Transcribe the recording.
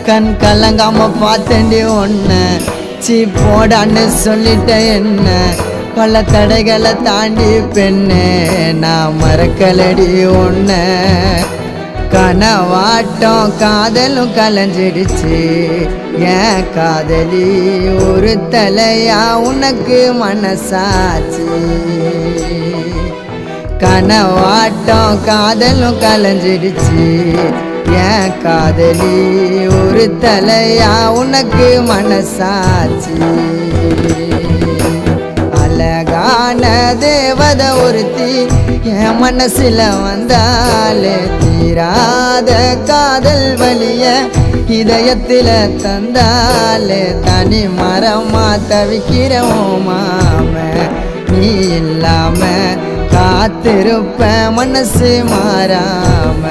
கண் கலங்காம பார்த்தேன்டி ஒன்ன சீ போடான்னு சொல்லிட்ட என்ன பல தடைகளை தாண்டி பெண்ணே நான் மறக்கலடி ஒன்ன கனவாட்டம் காதலும் கலைஞ்சிடுச்சு ஏன் காதலி ஒரு தலையா உனக்கு மனசாச்சு கனவாட்டம் காதலும் கலைஞ்சிடுச்சு ஏன் காதலி ஒரு தலையா உனக்கு மனசாச்சு அழகான தேவதை ஒருத்தி என் மனசுல வந்தாலே தீராத காதல் வலிய இதயத்தில தந்தாலே தனி மரமா தவிக்கிறோம் மாம நீ இல்லாம காத்திருப்ப மனசு மாறாம